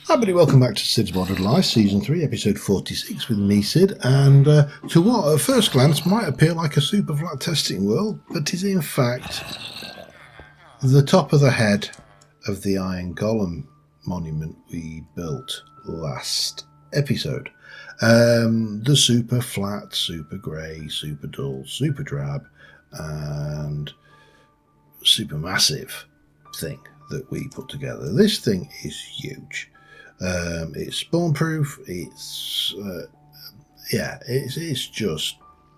Hi everybody, welcome back to Cids Modern Life, Season 3, Episode 46 with me, Cid, and to what at first glance might appear like a super flat testing world, but is in fact the top of the head of the Iron Golem monument we built last episode. The super flat, super grey, super dull, super drab, and super massive thing that we put together. This thing is huge. It's spawn proof. It's just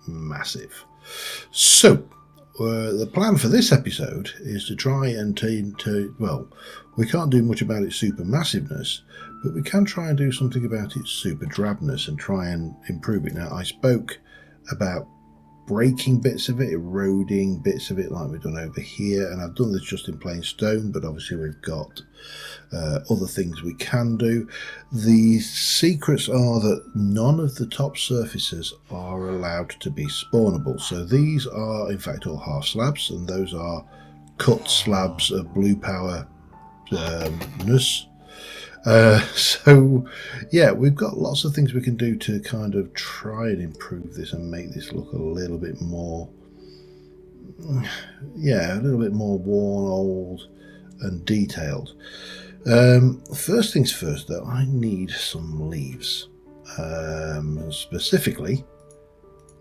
massive. So the plan for this episode is to try and well, we can't do much about its super massiveness, but we can try and do something about its super drabness and try and improve it. Now, I spoke about breaking bits of it, eroding bits of it like we've done over here, and I've done this just in plain stone, but obviously we've got other things we can do. The secrets are that none of the top surfaces are allowed to be spawnable, so these are in fact all half slabs, and those are cut slabs of blue power ness. So yeah, we've got lots of things we can do to kind of try and improve this and make this look a little bit more, a little bit more worn, old and detailed. First things first though, I need some leaves. Specifically,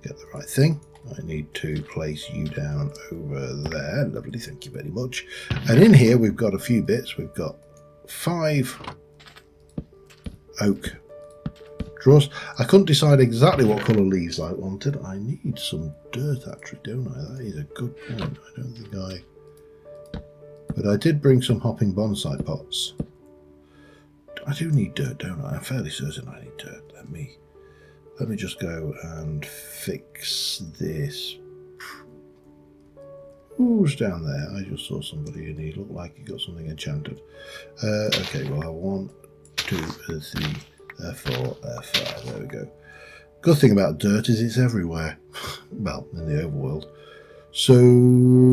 get the right thing, I need to place you down over there. Lovely, thank you very much. And in here we've got a few bits. We've got 5 oak drawers. I couldn't decide exactly what colour leaves I wanted. I need some dirt actually, don't I? That is a good point. I don't think but I did bring some hopping bonsai pots. I do need dirt, don't I? I'm fairly certain I need dirt. Let me just go and fix this. Who's down there? I just saw somebody and he looked like he got something enchanted. Okay, we'll have 1, 2, 3, 4, 5. There we go. Good thing about dirt is it's everywhere. Well, in the overworld. So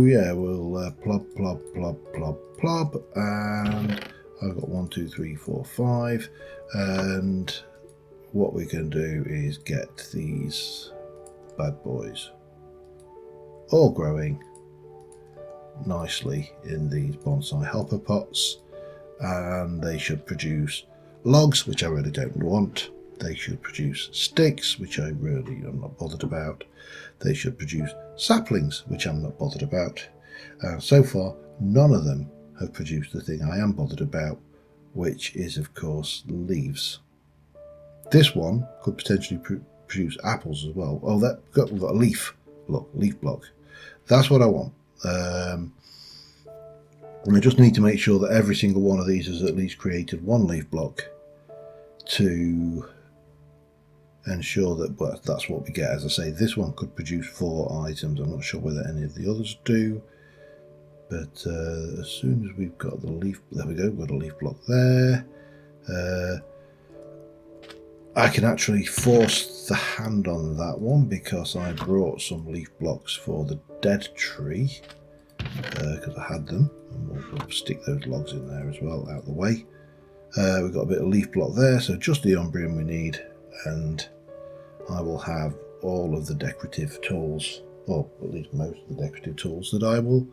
yeah, we'll plop, plop, plop, plop, plop, and I've got 1, 2, 3, 4, 5, and what we can do is get these bad boys all growing nicely in these bonsai hopper pots, and they should produce logs, which I really don't want. They should produce sticks, which I really am not bothered about. They should produce saplings, which I'm not bothered about. So far, none of them have produced the thing I am bothered about, which is, of course, leaves. This one could potentially produce apples as well. Oh, we've got a leaf. Look, leaf block. That's what I want. And I just need to make sure that every single one of these has at least created 1 leaf block to ensure that that's what we get. As I say, this one could produce 4 items. I'm not sure whether any of the others do, but as soon as we've got the leaf, there we go, we've got a leaf block there. I can actually force the hand on that one because I brought some leaf blocks for the dead tree because I had them, and we'll stick those logs in there as well out of the way. We've got a bit of leaf block there, so just the umbrium we need, and I will have all of the decorative tools, or at least most of the decorative tools that I will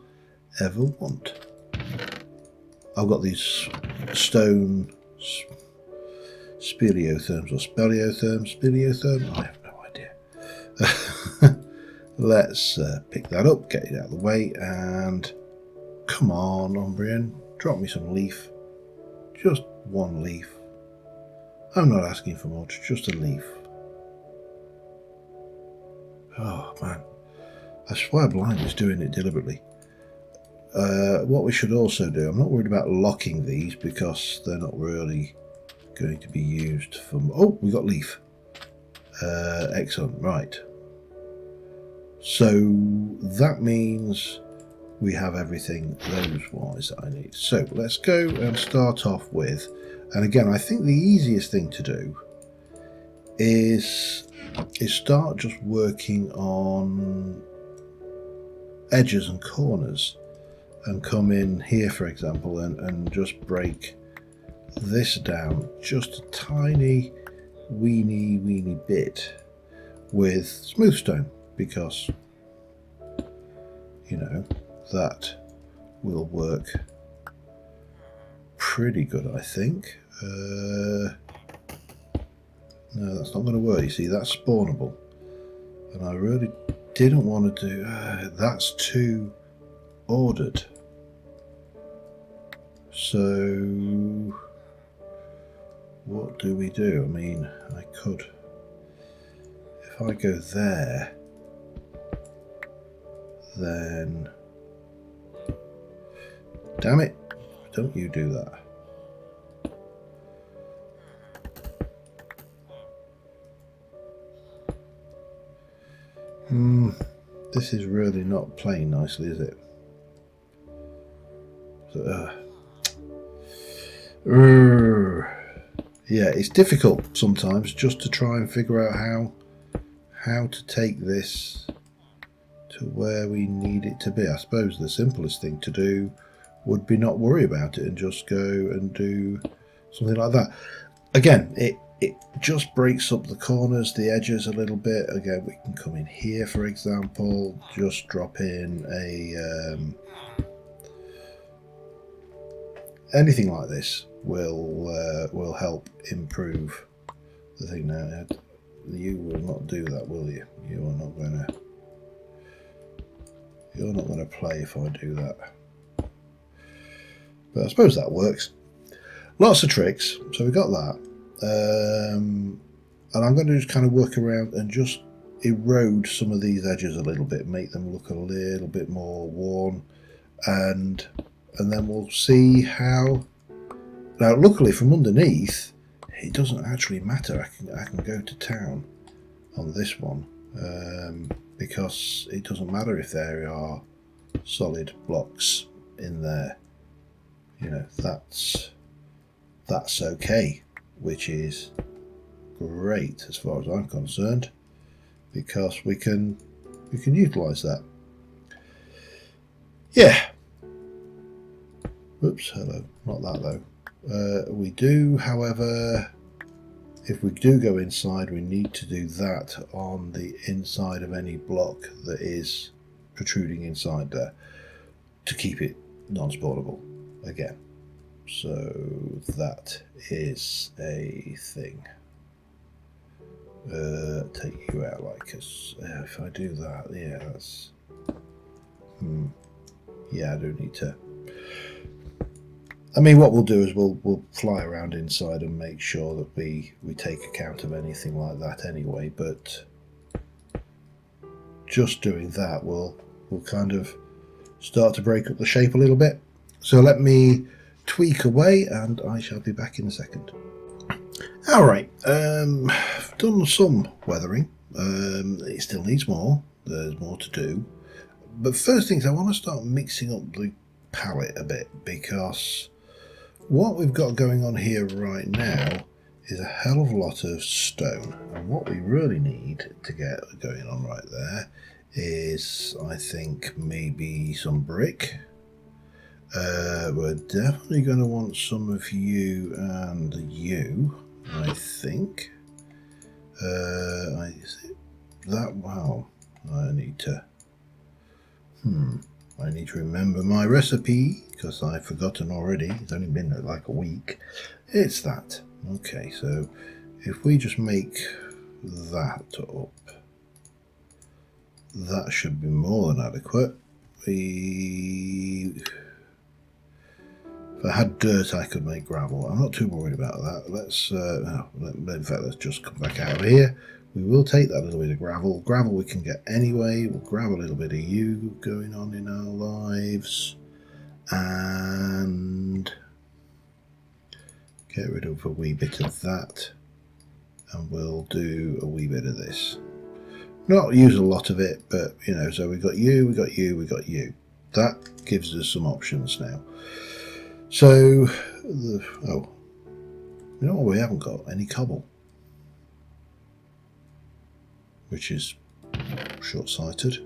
ever want. I've got these stone speleotherms or speleotherm, I have no idea. Let's pick that up, get it out of the way, and come on, Umbrian, drop me some leaf. Just 1 leaf. I'm not asking for much, just a leaf. Oh man, I swear blind is doing it deliberately. What we should also do, I'm not worried about locking these because they're not really going to be used for... Oh, we got leaf. Excellent, right. So that means we have everything those wise that I need. So let's go and start off with, and again, I think the easiest thing to do is start just working on edges and corners, and come in here, for example, and just break this down just a tiny weeny bit with smooth stone, because you know that will work pretty good, I think. No, that's not going to work. You see, that's spawnable, and I really didn't want to do that's too ordered. So what do we do? I mean, I could, if I go there, then damn it, don't you do that. This is really not playing nicely, is it? So, yeah, it's difficult sometimes just to try and figure out how to take this to where we need it to be. I suppose the simplest thing to do would be not worry about it and just go and do something like that. Again, it just breaks up the corners, the edges a little bit. Again, we can come in here, for example, just drop in a anything like this will help improve the thing. Now, you will not do that, will you? You're not going to play if I do that. But I suppose that works. Lots of tricks. So we got that. And I'm going to just kind of work around and just erode some of these edges a little bit, make them look a little bit more worn, and then we'll see how. Now, luckily from underneath, it doesn't actually matter. I can go to town on this one, because it doesn't matter if there are solid blocks in there. You know, that's okay, which is great as far as I'm concerned, because we can utilize that. Yeah. Oops, hello, not that though. We do, however, if we do go inside, we need to do that on the inside of any block that is protruding inside there to keep it non-spawnable again. So that is a thing. Take you out like us. If I do that, yeah, that's. Yeah, I do need to. I mean, what we'll do is we'll fly around inside and make sure that we take account of anything like that anyway. But just doing that will kind of start to break up the shape a little bit. So let me tweak away, and I shall be back in a second. All right, I've done some weathering. It still needs more. There's more to do. But first things, I want to start mixing up the palette a bit, because what we've got going on here right now is a hell of a lot of stone, and what we really need to get going on right there is, I think, maybe some brick. We're definitely going to want some of you and you, I think. Wow, I need to remember my recipe, because I've forgotten already. It's only been like a week. It's that. Okay, so if we just make that up, that should be more than adequate. If I had dirt, I could make gravel. I'm not too worried about that. In fact, let's just come back out of here. We will take that little bit of gravel. Gravel we can get anyway. We'll grab a little bit of you going on in our lives, and get rid of a wee bit of that, and we'll do a wee bit of this. Not use a lot of it, but you know, so we got you, we got you, we got you. That gives us some options now. So, you know what, we haven't got any cobble, which is short-sighted.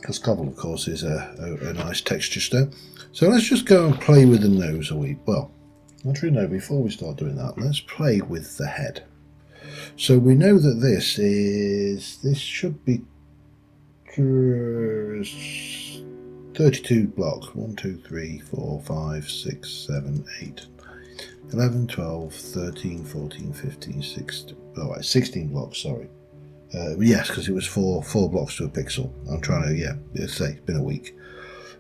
because cobble, of course, is a nice texture stone. So let's just go and play with the nose a wee. Well, actually no, before we start doing that, let's play with the head. So we know that this should be 32 blocks. 1, 2, 3, 4, 5, 6, 7, 8, 11, 12, 13, 14, 15, 16. Oh, right, 16 blocks, sorry. Yes, because it was four blocks to a pixel. I'm trying to, say, it's been a week.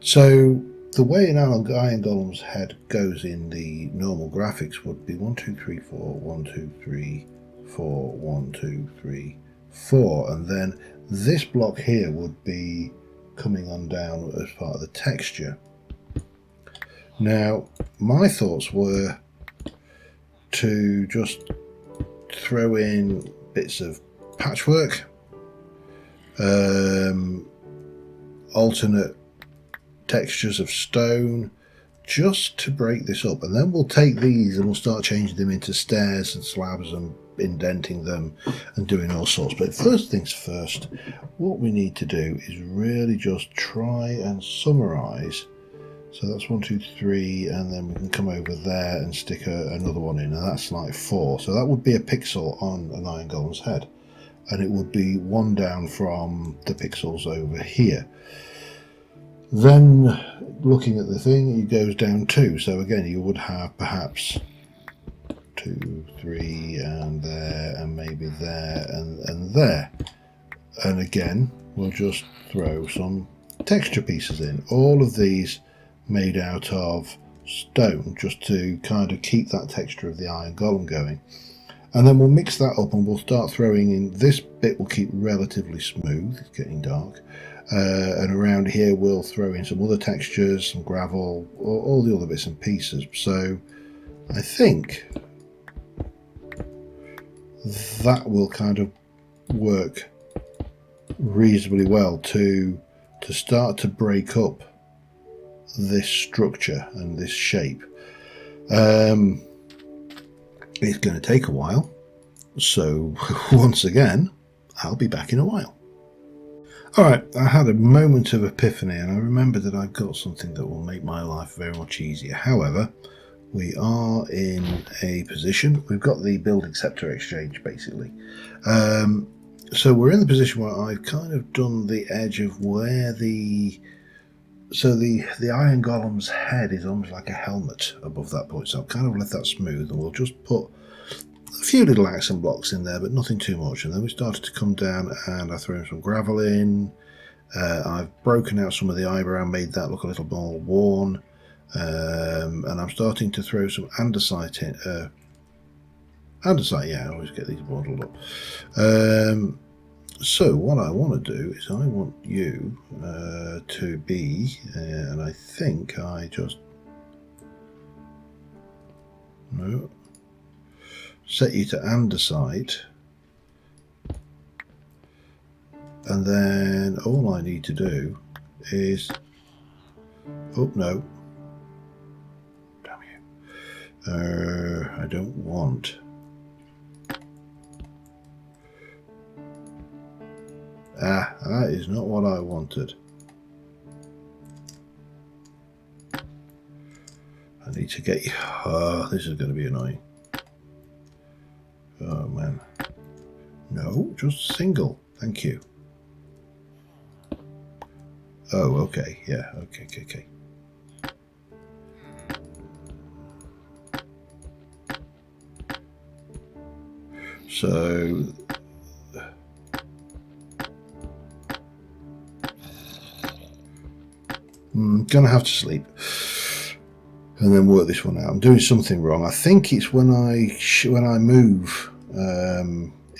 So the way an iron golem's head goes in the normal graphics would be 1, 2, 3, 4, 1, 2, 3, 4, 1, 2, 3, 4. And then this block here would be coming on down as part of the texture. Now, my thoughts were to just throw in bits of patchwork, alternate textures of stone, just to break this up, and then we'll take these and we'll start changing them into stairs and slabs and indenting them and doing all sorts. But first things first, what we need to do is really just try and summarize. So that's 1, 2, 3, and then we can come over there and stick another one in, and that's like 4. So that would be a pixel on an iron golem's head, and it would be 1 down from the pixels over here. Then looking at the thing, it goes down 2. So again, you would have perhaps 2, 3, and there, and maybe there, and there. And again, we'll just throw some texture pieces in. All of these made out of stone, just to kind of keep that texture of the iron golem going. And then we'll mix that up and we'll start throwing in. This bit will keep relatively smooth, it's getting dark. And around here we'll throw in some other textures, some gravel, all the other bits and pieces. So I think that will kind of work reasonably well to start to break up this structure and this shape. It's going to take a while, so once again, I'll be back in a while. Alright, I had a moment of epiphany and I remembered that I've got something that will make my life very much easier. However, we are in a position, we've got the building scepter exchange basically. So we're in the position where I've kind of done the edge of where the iron golem's head is almost like a helmet above that point. So I've kind of left that smooth, and we'll just put a few little accent blocks in there, but nothing too much. And then we started to come down and I threw some gravel in. I've broken out some of the eyebrow, made that look a little more worn. And I'm starting to throw some andesite in. Andesite, yeah, I always get these bundled up. So what I want to do is I want you to be, and I think I just, no, set you to andesite, and then all I need to do is, oh no, damn you, I don't want, that is not what I wanted. I need to get you, this is going to be annoying. Oh man. No, just single. Thank you. Oh, okay. Yeah, okay. So I'm gonna have to sleep and then work this one out. I'm doing something wrong. I think it's when I move,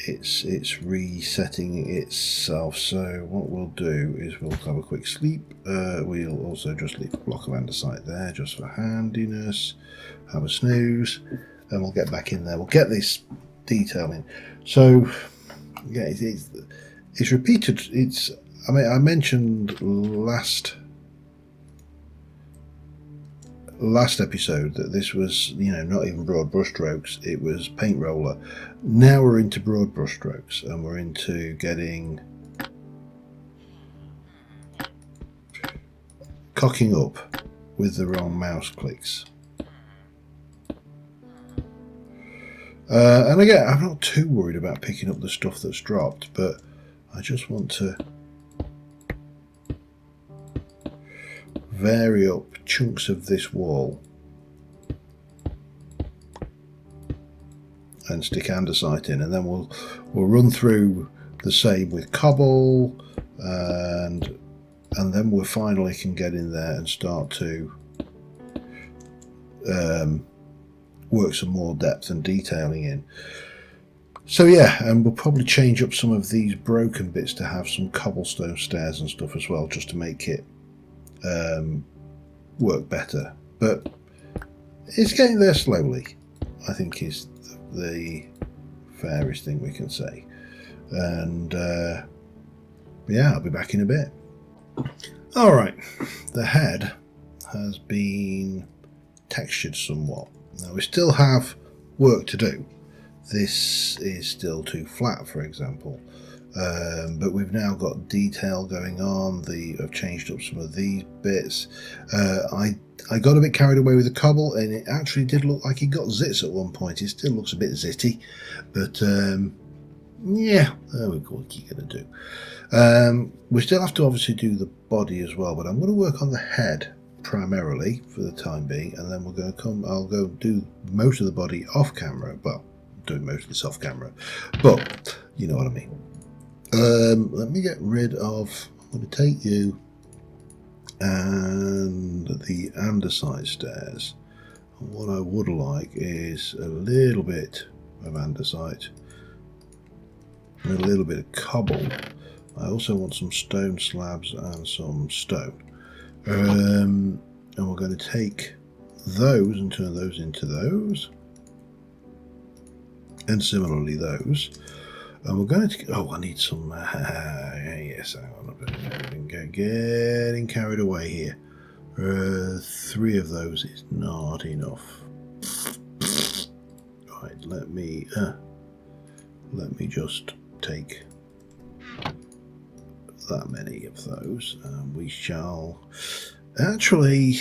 it's resetting itself. So what we'll do is we'll have a quick sleep. We'll also just leave a block of andesite there just for handiness. Have a snooze, and we'll get back in there. We'll get this detail in. So yeah, it's repeated. I mean, I mentioned last episode that this was, not even broad brush strokes, it was paint roller. Now we're into broad brush strokes, and we're into getting cocking up with the wrong mouse clicks. And again, I'm not too worried about picking up the stuff that's dropped, but I just want to vary up chunks of this wall and stick andesite in, and then we'll run through the same with cobble, and then we finally can get in there and start to work some more depth and detailing in. So yeah, and we'll probably change up some of these broken bits to have some cobblestone stairs and stuff as well, just to make it work better. But it's getting there slowly, I think, is the fairest thing we can say. And yeah, I'll be back in a bit. Alright, the head has been textured somewhat. Now we still have work to do. This is still too flat, for example, but we've now got detail going on. I've changed up some of these bits. I got a bit carried away with the cobble, and it actually did look like it got zits at one point. It still looks a bit zitty, but yeah, there we go. What are you going to do? We still have to obviously do the body as well, but I'm going to work on the head primarily for the time being, and then I'll go do most of the body off camera. Well, doing most of this off camera, but you know what I mean. Let me get rid of, I'm going to take you and the andesite stairs. What I would like is a little bit of andesite and a little bit of cobble. I also want some stone slabs and some stone. And we're going to take those and turn those into those, and similarly those. And we're going to, oh, I need some, yes, hang on a bit, getting carried away here. 3 of those is not enough. Right, let me just take that many of those, and we shall actually,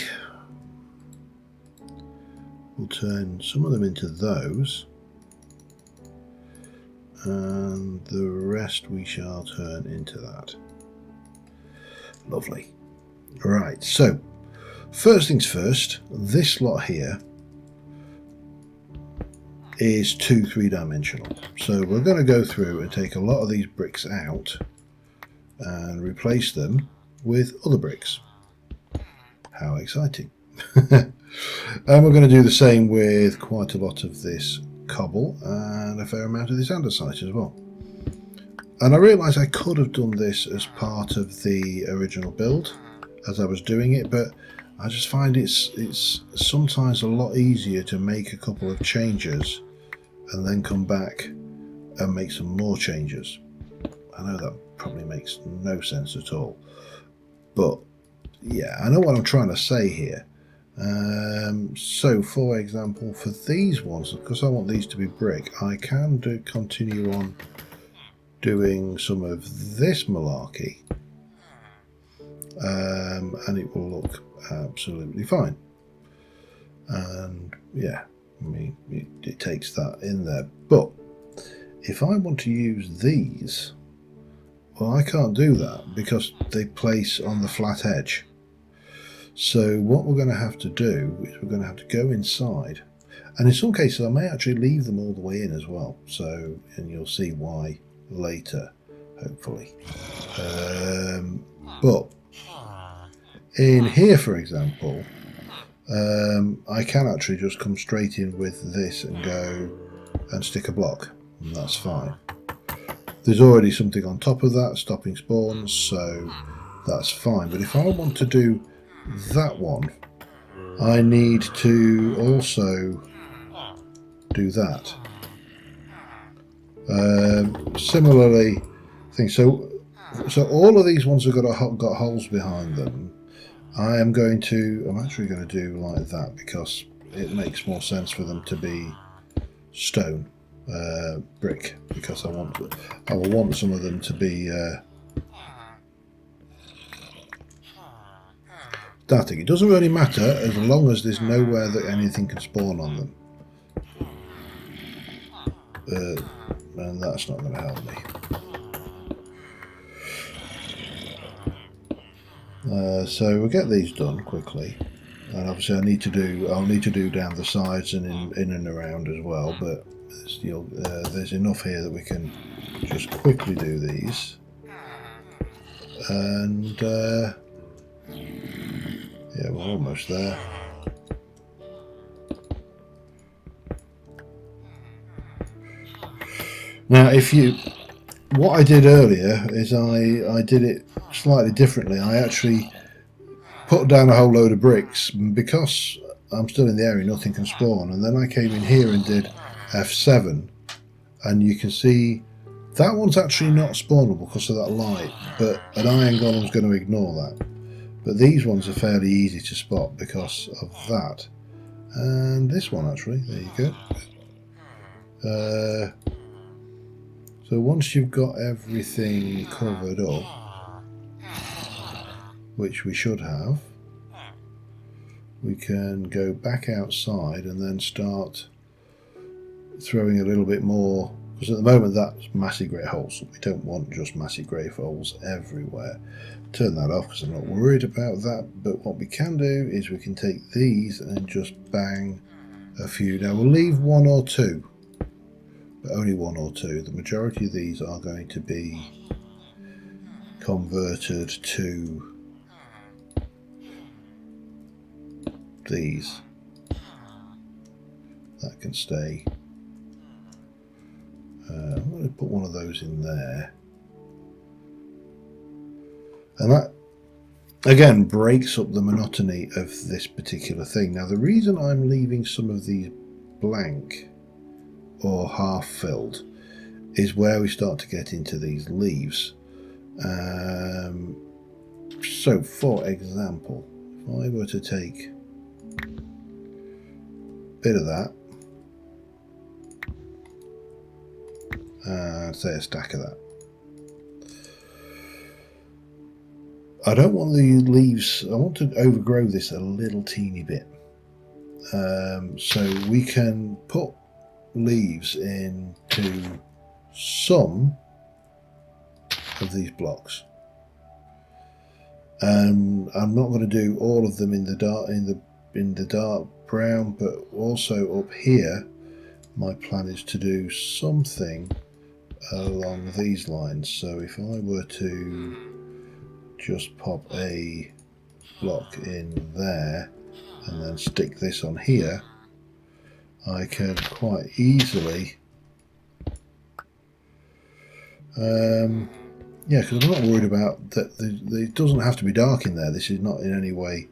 we'll turn some of them into those, and the rest we shall turn into that. Lovely. Right, so first things first, this lot here is 2 3-dimensional, so we're going to go through and take a lot of these bricks out and replace them with other bricks. How exciting. And we're going to do the same with quite a lot of this cobble and a fair amount of this andesite as well. And I realised I could have done this as part of the original build as I was doing it, but I just find it's sometimes a lot easier to make a couple of changes and then come back and make some more changes. I know that probably makes no sense at all, but yeah, I know what I'm trying to say here. So for example, for these ones, because I want these to be brick, I can continue on doing some of this malarkey, and it will look absolutely fine. And yeah, I mean, it takes that in there. But if I want to use these, well, I can't do that because they place on the flat edge. So what we're going to have to do is we're going to have to go inside, and in some cases I may actually leave them all the way in as well. So, and you'll see why later, hopefully. But in here, for example, I can actually just come straight in with this and go and stick a block, and that's fine. There's already something on top of that stopping spawns, so that's fine. But if I want to do that one, I need to also do that. Similarly, so all of these ones have got holes behind them. I'm actually going to do like that because it makes more sense for them to be stone brick, because I will want some of them to be static. It doesn't really matter as long as there's nowhere that anything can spawn on them. And that's not going to help me. So we'll get these done quickly, and obviously I'll need to do down the sides and in and around as well. But there's enough here that we can just quickly do these, and yeah, we're almost there. Now, what I did earlier is I did it slightly differently. I actually put down a whole load of bricks because I'm still in the area, nothing can spawn, and then I came in here and did F7, and you can see that one's actually not spawnable because of that light, but an iron golem's going to ignore that. But these ones are fairly easy to spot because of that. And this one actually, there you go. So once you've got everything covered up, which we should have, we can go back outside and then start throwing a little bit more, because at the moment that's massive grey holes. We don't want just massive grey holes everywhere. Turn that off because I'm not worried about that, but what we can do is we can take these and just bang a few. Now we'll leave one or two, but only one or two. The majority of these are going to be converted to these. That can stay. I'm going to put one of those in there, and that again breaks up the monotony of this particular thing. Now the reason I'm leaving some of these blank or half filled is where we start to get into these leaves. So for example, if I were to take a bit of that and say a stack of that, I don't want the leaves, I want to overgrow this a little teeny bit. So we can put leaves into some of these blocks. I'm not going to do all of them in the dark brown, but also up here my plan is to do something along these lines. So if I were to just pop a block in there and then stick this on here, I can quite easily yeah, because I'm not worried about that. It doesn't have to be dark in there. This is not in any way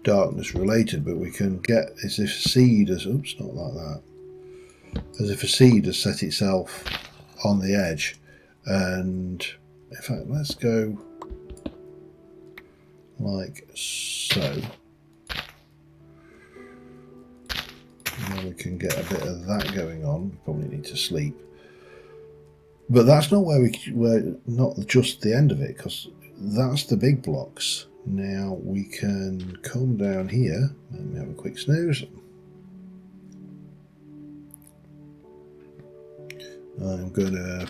darkness related, but we can get as if a seed has, oops, not like that, as if a seed has set itself on the edge. And in fact, let's go like so. And then we can get a bit of that going on. We probably need to sleep. But that's not where not just the end of it, because that's the big blocks. Now we can come down here. Let me have a quick snooze. I'm going to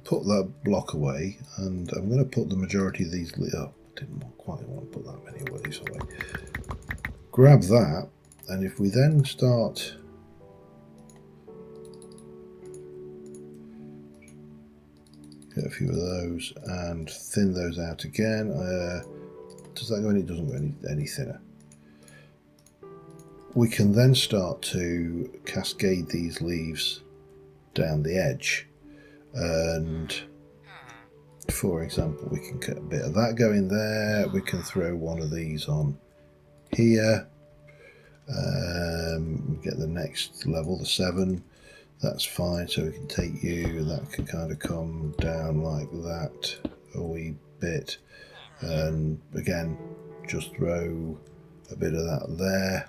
put that block away, and I'm going to put the majority of these. Oh, didn't quite want to put that many of these away. Grab that, and if we then start. Get a few of those and thin those out again. Does that go any? It doesn't go any thinner. We can then start to cascade these leaves down the edge, and for example, we can get a bit of that going there. We can throw one of these on here. Get the next level, the 7. That's fine, so we can take you, and that can kind of come down like that a wee bit, and again just throw a bit of that there,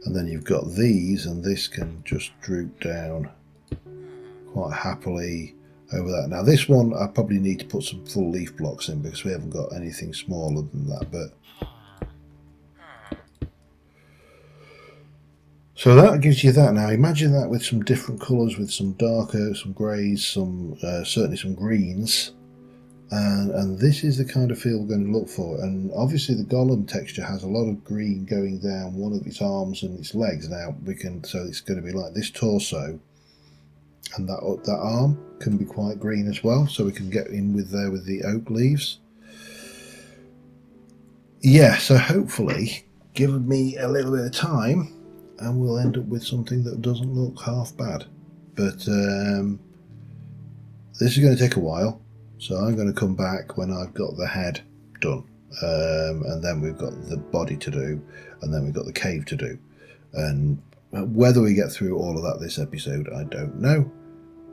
and then you've got these, and this can just droop down quite happily over that. Now this one I probably need to put some full leaf blocks in because we haven't got anything smaller than that, but so that gives you that. Now imagine that with some different colours, with some darker, some greys, some certainly some greens, and this is the kind of feel we're going to look for. And obviously the golem texture has a lot of green going down one of its arms and its legs. Now we can, so it's going to be like this torso, and that arm can be quite green as well, so we can get in with there with the oak leaves. Yeah, so hopefully give me a little bit of time and we'll end up with something that doesn't look half bad. But this is going to take a while, so I'm going to come back when I've got the head done, and then we've got the body to do, and then we've got the cave to do. And whether we get through all of that this episode, I don't know,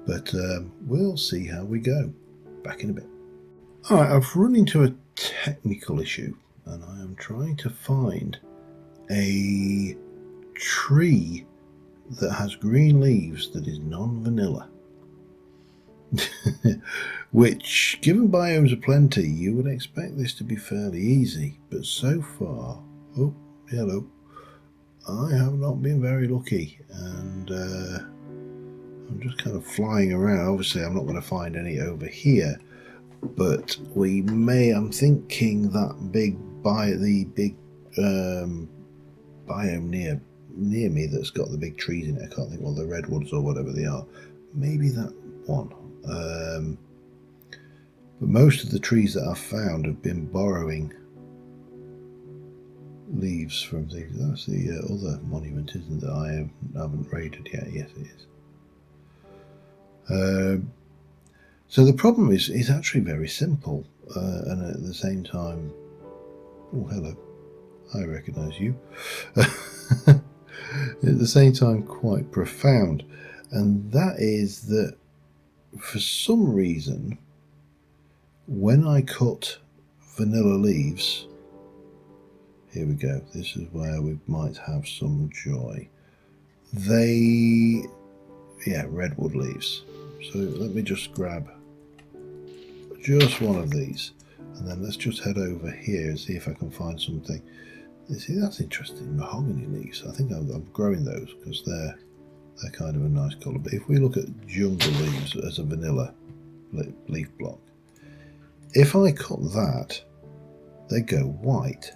but we'll see how we go. Back in a bit. Alright, I've run into a technical issue, and I am trying to find a tree that has green leaves that is non-vanilla. Which, given biomes aplenty, you would expect this to be fairly easy, but so far, oh, hello, I have not been very lucky, and I'm just kind of flying around. Obviously I'm not going to find any over here, but we may, I'm thinking that the big biome near me that's got the big trees in it, I can't think what the redwoods or whatever they are, maybe that one. But most of the trees that I've found have been borrowing leaves from things. That's the other monument, isn't it, that I haven't raided yet? Yes, it is. So the problem is actually very simple, and at the same time, oh hello, I recognise you. At the same time quite profound, and that is that for some reason when I cut vanilla leaves, here we go, this is where we might have some joy, redwood leaves. So let me just grab just one of these, and then let's just head over here and see if I can find something. You see, that's interesting, mahogany leaves. I think I'm growing those because they're kind of a nice colour. But if we look at jungle leaves as a vanilla leaf block, if I cut that, they go white.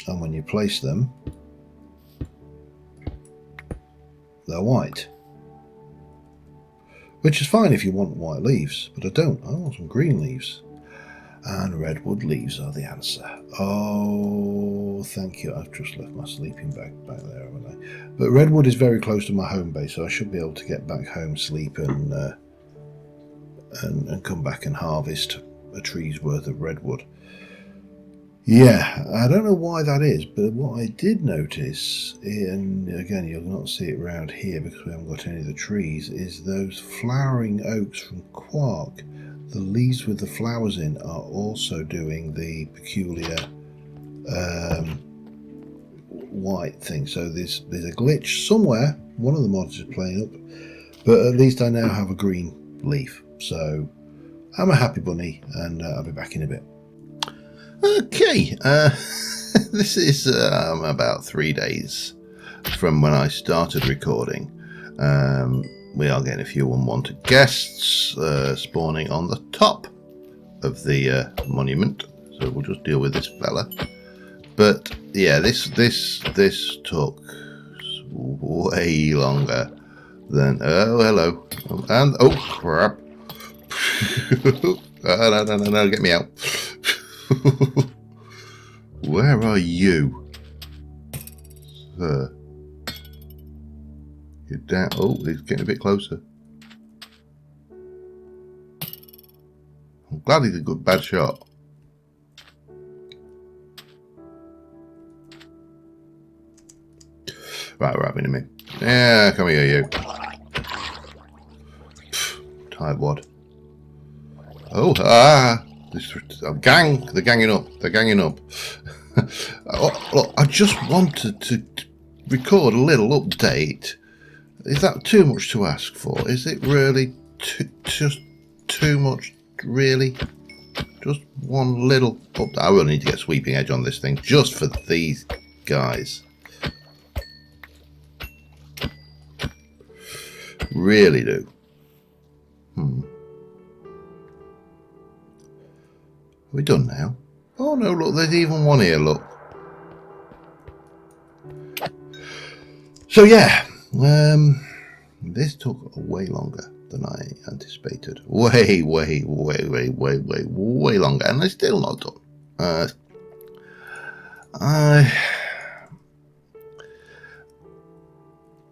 And when you place them, they're white. Which is fine if you want white leaves, but I don't. I want some green leaves. And redwood leaves are the answer. Oh, thank you. I've just left my sleeping bag back there, haven't I? But redwood is very close to my home base, so I should be able to get back home, sleep, and come back and harvest a tree's worth of redwood. Yeah, I don't know why that is, but what I did notice, and again you'll not see it around here because we haven't got any of the trees, is those flowering oaks from Quark. The leaves with the flowers in are also doing the peculiar white thing. So there's a glitch somewhere. One of the mods is playing up, but at least I now have a green leaf. So I'm a happy bunny, and I'll be back in a bit. Okay, this is about 3 days from when I started recording. We are getting a few unwanted guests spawning on the top of the monument, so we'll just deal with this fella. But yeah, this took way longer than oh hello and oh crap. No, get me out. Where are you, sir? You're down. Oh, he's getting a bit closer. I'm glad he's a good bad shot. Right, we're having him in. Yeah, come here, you. Tight wad. Oh, this gang. They're ganging up. They're ganging up. Oh, look, I just wanted to record a little update Is that too much to ask for? Is it really just too much? Really? Just one little... Oh, I will need to get sweeping edge on this thing just for these guys. Really do. Are we done now? Oh no, look, there's even one here, look. So yeah, this took way longer than I anticipated. Way longer, and I'm still not done.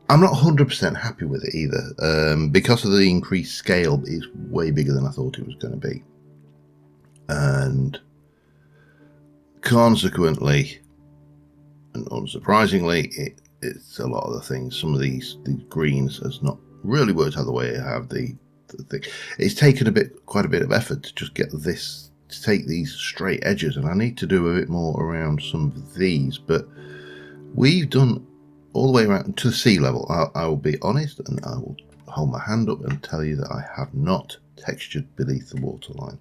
I'm not 100% happy with it either, because of the increased scale. It's way bigger than I thought it was going to be, and consequently, and unsurprisingly, it's a lot of the things. Some of these greens has not really worked out the way I have the thing. It's taken quite a bit of effort to just get this, to take these straight edges, and I need to do a bit more around some of these, but we've done all the way around to sea level. I will be honest, and I will hold my hand up and tell you that I have not textured beneath the waterline.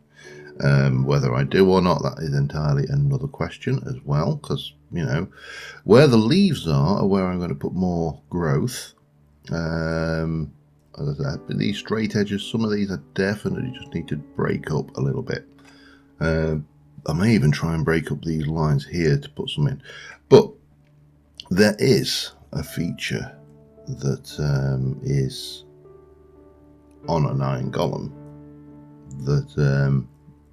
Whether I do or not, that is entirely another question as well, because, you know, where the leaves are where I'm going to put more growth. As I said, but these straight edges, some of these I definitely just need to break up a little bit. I may even try and break up these lines here to put some in. But there is a feature that is on an iron golem that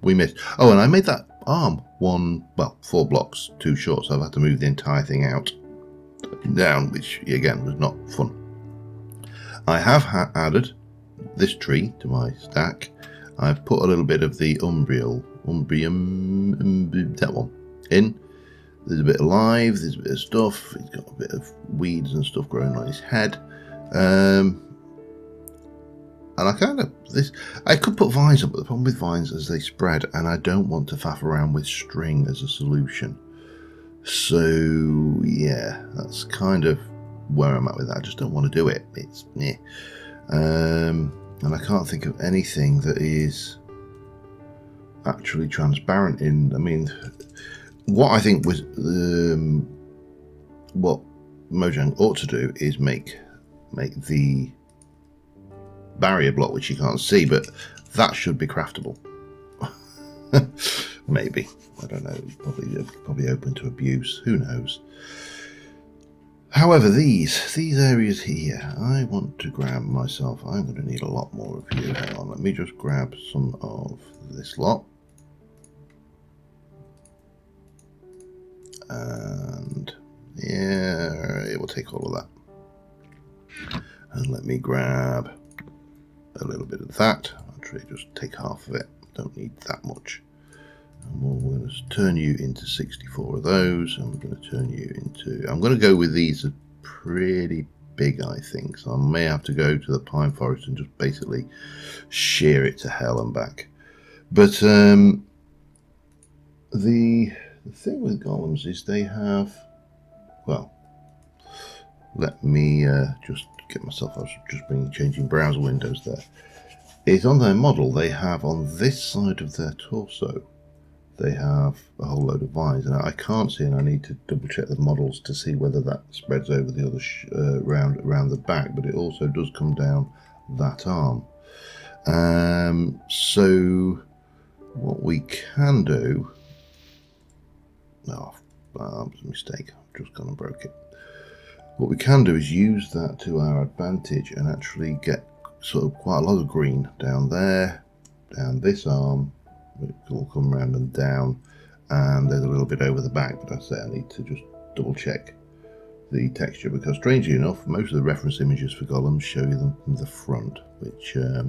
we missed. Oh, and I made that arm 4 blocks too short, so I've had to move the entire thing out and down, which again was not fun. I have added this tree to my stack. I've put a little bit of the umbrium, that one, in. There's a bit of live, there's a bit of stuff. He's got a bit of weeds and stuff growing on his head. And I could put vines up, but the problem with vines is they spread, and I don't want to faff around with string as a solution. So yeah, that's kind of where I'm at with that. I just don't want to do it. It's meh. And I can't think of anything that is actually transparent in. I mean, what I think was what Mojang ought to do is make the barrier block, which you can't see, but that should be craftable. Maybe, I don't know. It's probably open to abuse. Who knows? However, these areas here, I want to grab myself. I'm going to need a lot more of you. Hang on, let me just grab some of this lot. And yeah, it will take all of that. And let me grab a little bit of that. Actually, just take half of it. Don't need that much. And we're going to turn you into 64 of those, and we're going to turn you into... I'm going to go with these are pretty big, I think, so I may have to go to the pine forest and just basically shear it to hell and back. But the thing with golems is they have... Well, let me just get myself... I was just changing browser windows there. Is on their model, they have on this side of their torso, they have a whole load of vines, and I can't see, and I need to double check the models to see whether that spreads over the other around the back, but it also does come down that arm. So what we can do... No, that was a mistake. I've just gone and broke it. What we can do is use that to our advantage and actually get sort of quite a lot of green down there, down this arm. It will come around and down, and there's a little bit over the back, but I say I need to just double check the texture, because strangely enough, most of the reference images for golems show you them from the front, which is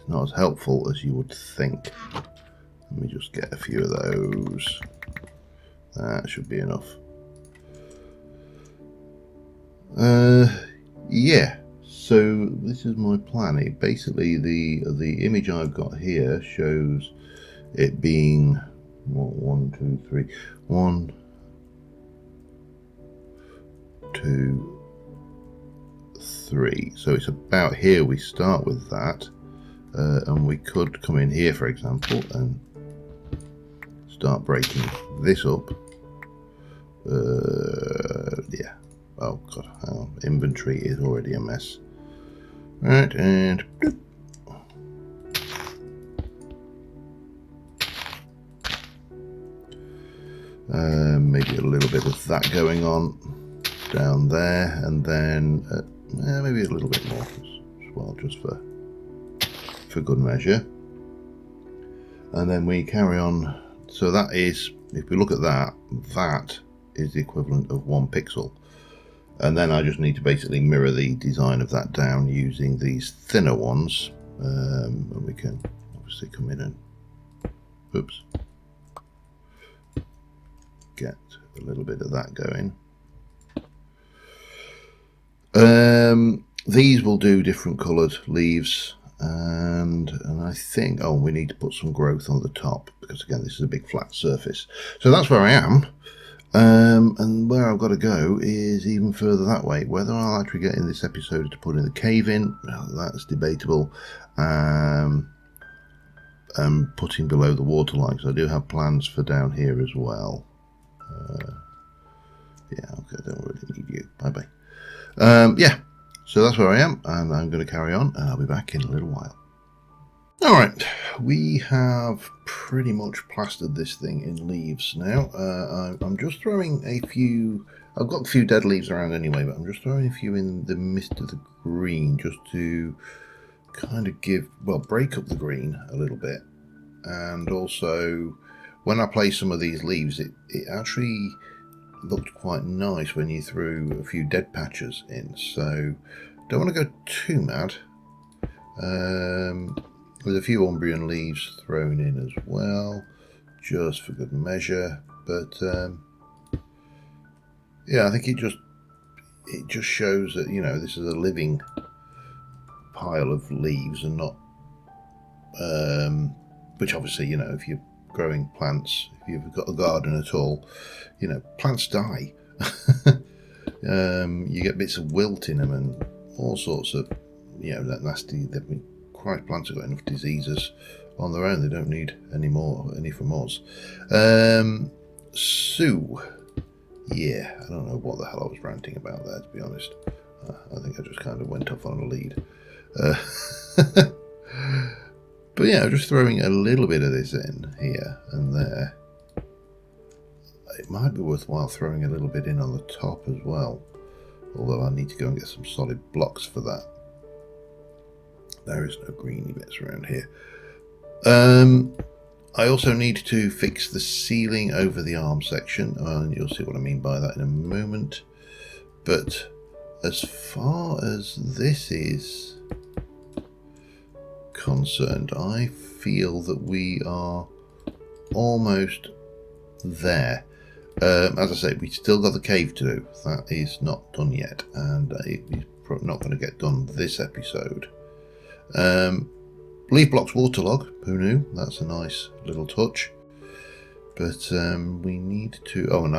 not as helpful as you would think. Let me just get a few of those. That should be enough. Yeah. So this is my plan. Basically, the image I've got here shows it being 1, 2, 3, 1, 2, 3. So it's about here we start with that. And we could come in here, for example, and start breaking this up. Yeah. Oh god, hang on. Inventory is already a mess. Right, and bloop. Maybe a little bit of that going on down there, and then maybe a little bit more as well, just for good measure. And then we carry on. So that is, if we look at that, that is the equivalent of 1 pixel. And then I just need to basically mirror the design of that down using these thinner ones. And we can obviously come in and, oops, get a little bit of that going. These will do different coloured leaves, and I think, oh, we need to put some growth on the top, because again this is a big flat surface. So that's where I am, and where I've got to go is even further that way. Whether I'll actually get in this episode to put in the cave in, well, that's debatable. Putting below the waterline, because I do have plans for down here as well. Yeah, okay, I don't really need you. Bye bye. Yeah, so that's where I am, and I'm going to carry on, and I'll be back in a little while. Alright, we have pretty much plastered this thing in leaves now. I'm just throwing a few, I've got a few dead leaves around anyway, but I'm just throwing a few in the midst of the green, just to kind of give, well, break up the green a little bit. And also, when I place some of these leaves, it actually looked quite nice when you threw a few dead patches in. So don't want to go too mad. With a few Umbrian leaves thrown in as well, just for good measure. But yeah, I think it just shows that, you know, this is a living pile of leaves and not which obviously, you know, if you're growing plants, if you've got a garden at all, you know, plants die. You get bits of wilt in them and all sorts of, you know, that nasty, Christ, plants have got enough diseases on their own, they don't need any from us. So yeah, I don't know what the hell I was ranting about there, to be honest. I think I just kind of went off on a lead. But yeah, just throwing a little bit of this in here and there. It might be worthwhile throwing a little bit in on the top as well, although I need to go and get some solid blocks for that. There is no greeny bits around here. I also need to fix the ceiling over the arm section, and you'll see what I mean by that in a moment. But as far as this is concerned, I feel that we are almost there. As I say, we still got the cave to do. That is not done yet, and it's probably not going to get done this episode. Leaf blocks waterlog, who knew? That's a nice little touch. But we need to, oh, and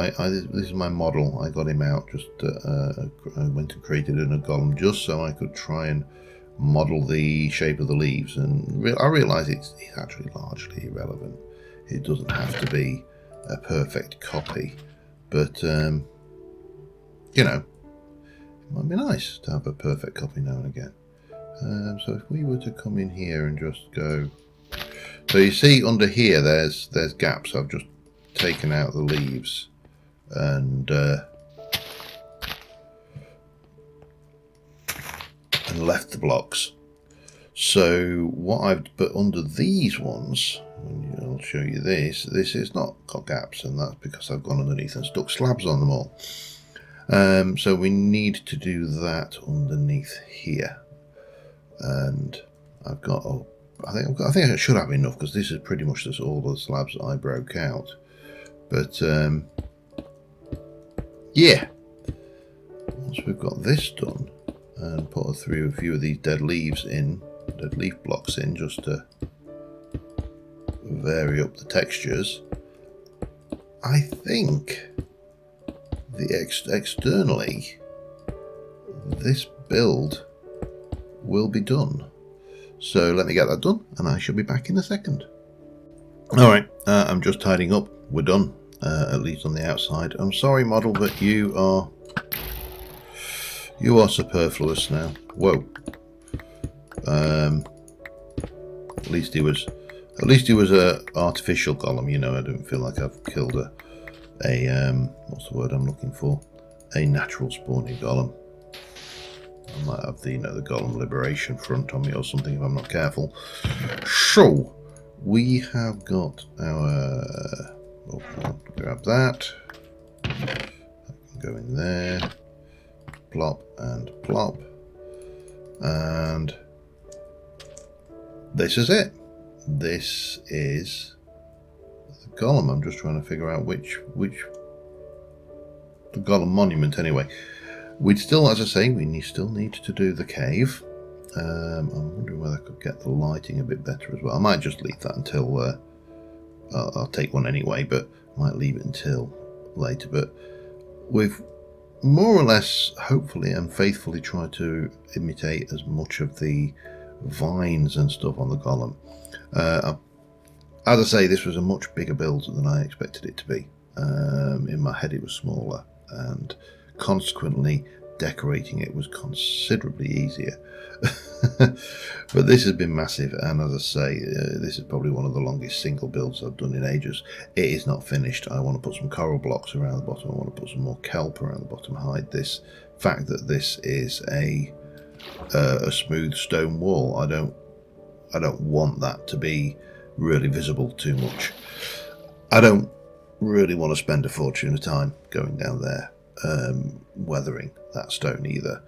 this is my model. I got him out, just I went and created a golem just so I could try and model the shape of the leaves, and I realise it's actually largely irrelevant. It doesn't have to be a perfect copy, but you know, it might be nice to have a perfect copy now and again. So if we were to come in here and just go, so you see under here there's gaps. I've just taken out the leaves and left the blocks. So but under these ones, and I'll show you this is not got gaps, and that's because I've gone underneath and stuck slabs on them all. So we need to do that underneath here, and I've got, I think I should have enough, because this is pretty much just all the slabs that I broke out. But yeah, once we've got this done and put through a few of these dead leaf blocks in, just to vary up the textures, I think externally this build will be done. So let me get that done and I shall be back in a second. Alright, I'm just tidying up. We're done, at least on the outside. I'm sorry, model, but you are superfluous now. Whoa. At least he was a artificial golem, you know. I don't feel like I've killed a what's the word I'm looking for? A natural spawning golem. I might have the, the Golem Liberation front on me or something if I'm not careful. So we have got our grab that. That can go in there. Plop and plop. And this is it. This is the golem. I'm just trying to figure out which the golem monument anyway. We'd still, as I say, we still need to do the cave. I'm wondering whether I could get the lighting a bit better as well. I might just leave that until I'll take one anyway, but I might leave it until later. But we've more or less, hopefully and faithfully, tried to imitate as much of the vines and stuff on the golem. As I say, this was a much bigger build than I expected it to be. In my head it was smaller, and consequently decorating it was considerably easier. But this has been massive, and as I say, this is probably one of the longest single builds I've done in ages. It is not finished. I want to put some coral blocks around the bottom. I want to put some more kelp around the bottom, hide this fact that this is a smooth stone wall. I don't want that to be really visible too much. I don't really want to spend a fortune of time going down there weathering that stone either.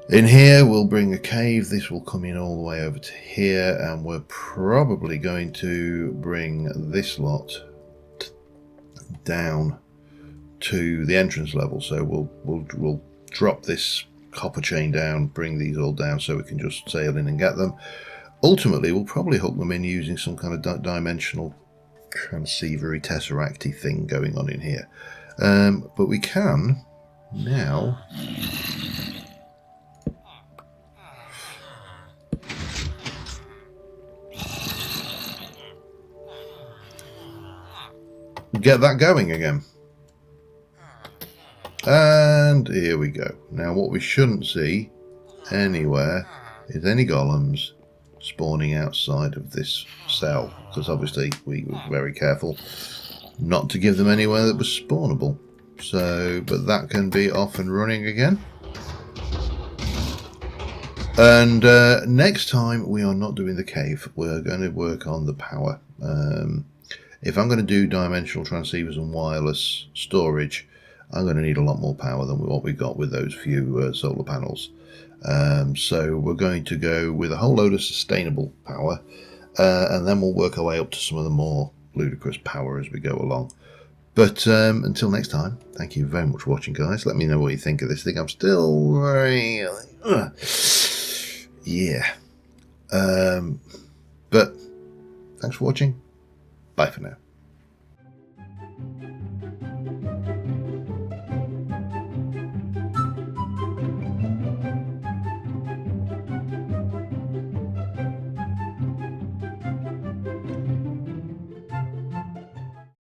In here we'll bring a cave. This will come in all the way over to here, and we're probably going to bring this lot down to the entrance level. So we'll drop this copper chain down, bring these all down so we can just sail in and get them. Ultimately we'll probably hook them in using some kind of dimensional transceivery tesseracty thing going on in here. But we can now get that going again. And here we go. Now what we shouldn't see anywhere is any golems spawning outside of this cell, because obviously we were very careful not to give them anywhere that was spawnable. So, but that can be off and running again. And next time we are not doing the cave. We're going to work on the power. If I'm going to do dimensional transceivers and wireless storage, I'm going to need a lot more power than what we got with those few solar panels. So we're going to go with a whole load of sustainable power, and then we'll work our way up to some of the more ludicrous power as we go along. But until next time, thank you very much for watching, guys. Let me know what you think of this thing. I'm still very yeah, but thanks for watching. Bye for now.